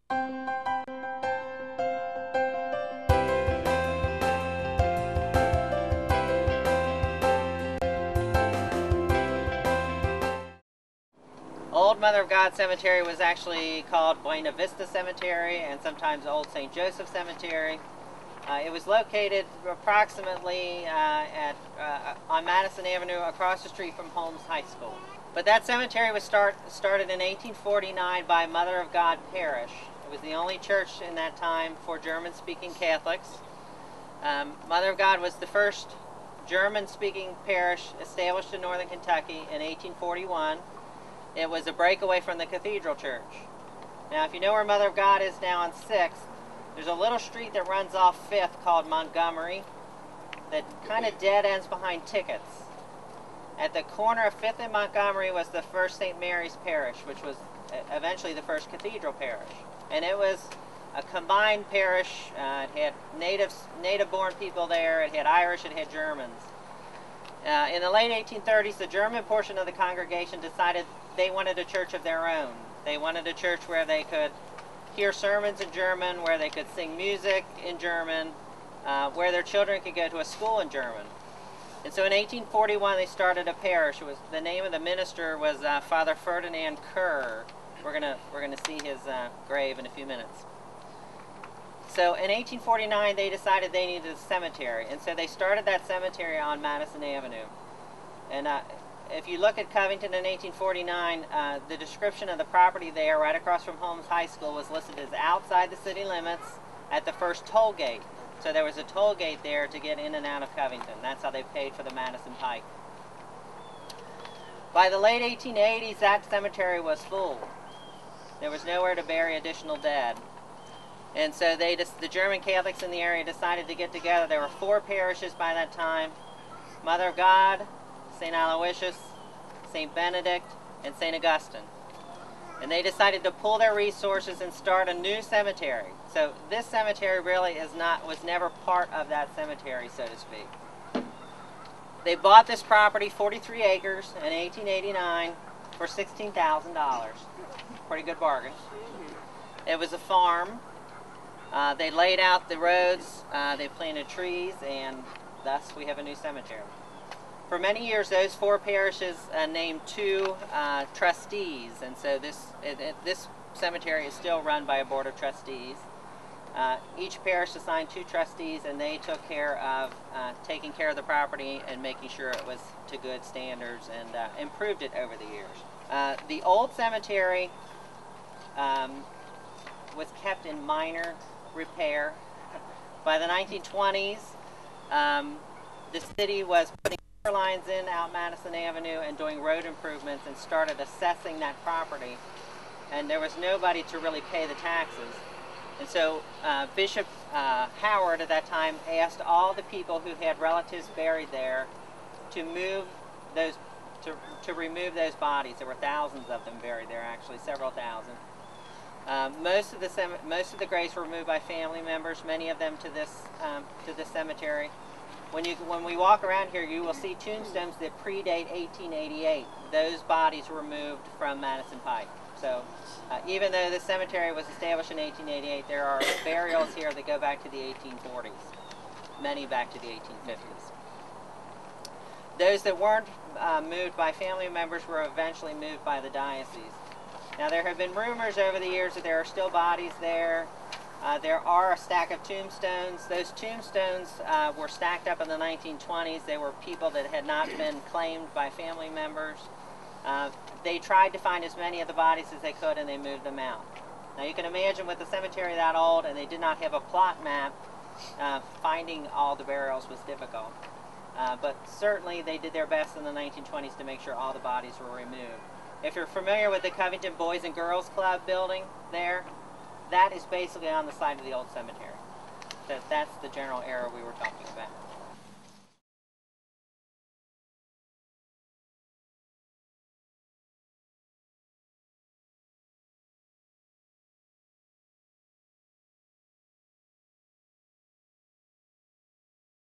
Old Mother of God Cemetery was actually called Buena Vista Cemetery and sometimes Old St. Joseph Cemetery. It was located approximately on Madison Avenue across the street from Holmes High School. But that cemetery was started in 1849 by Mother of God Parish. It was the only church in that time for German-speaking Catholics. Mother of God was the first German-speaking parish established in northern Kentucky in 1841. It was a breakaway from the Cathedral Church. Now, if you know where Mother of God is now on 6th, there's a little street that runs off 5th called Montgomery that kind of dead ends behind Tickets. At the corner of 5th and Montgomery was the first St. Mary's Parish, which was eventually the first Cathedral Parish. And it was a combined parish. It had native-born people there. It had Irish. It had Germans. In the late 1830s, the German portion of the congregation decided they wanted a church of their own. They wanted a church where they could hear sermons in German, where they could sing music in German, where their children could go to a school in German. And so in 1841 they started a parish. The name of the minister was Father Ferdinand Kerr. We're gonna see his grave in a few minutes. So in 1849 they decided they needed a cemetery, and so they started that cemetery on Madison Avenue. And if you look at Covington in 1849, the description of the property there, right across from Holmes High School, was listed as outside the city limits at the first toll gate. So there was a toll gate there to get in and out of Covington. That's how they paid for the Madison Pike. By the late 1880s, that cemetery was full. There was nowhere to bury additional dead. And so the German Catholics in the area decided to get together. There were 4 parishes by that time: Mother of God, St. Aloysius, St. Benedict, and St. Augustine. And they decided to pool their resources and start a new cemetery. So this cemetery really was never part of that cemetery, so to speak. They bought this property, 43 acres, in 1889 for $16,000. Pretty good bargain. It was a farm. They laid out the roads, they planted trees, and thus we have a new cemetery. For many years, those 4 parishes named 2 trustees, and so this cemetery is still run by a board of trustees. Each parish assigned 2 trustees, and they took care of taking care of the property and making sure it was to good standards, and improved it over the years. The old cemetery was kept in minor repair. By the 1920s, the city was putting lines in out Madison Avenue and doing road improvements, and started assessing that property, and there was nobody to really pay the taxes. And so Bishop Howard at that time asked all the people who had relatives buried there to move those, to remove those bodies. There were thousands of them buried there, actually several thousand. Most of the graves were moved by family members, many of them to this cemetery. When we walk around here, you will see tombstones that predate 1888. Those bodies were moved from Madison Pike. So even though the cemetery was established in 1888, there are burials here that go back to the 1840s, many back to the 1850s. Those that weren't moved by family members were eventually moved by the diocese. Now, there have been rumors over the years that there are still bodies there. There are a stack of tombstones. Those tombstones were stacked up in the 1920s. They were people that had not been claimed by family members. They tried to find as many of the bodies as they could, and they moved them out. Now, you can imagine with the cemetery that old, and they did not have a plot map, finding all the burials was difficult. But certainly they did their best in the 1920s to make sure all the bodies were removed. If you're familiar with the Covington Boys and Girls Club building there, that is basically on the side of the old cemetery. So that's the general area we were talking about.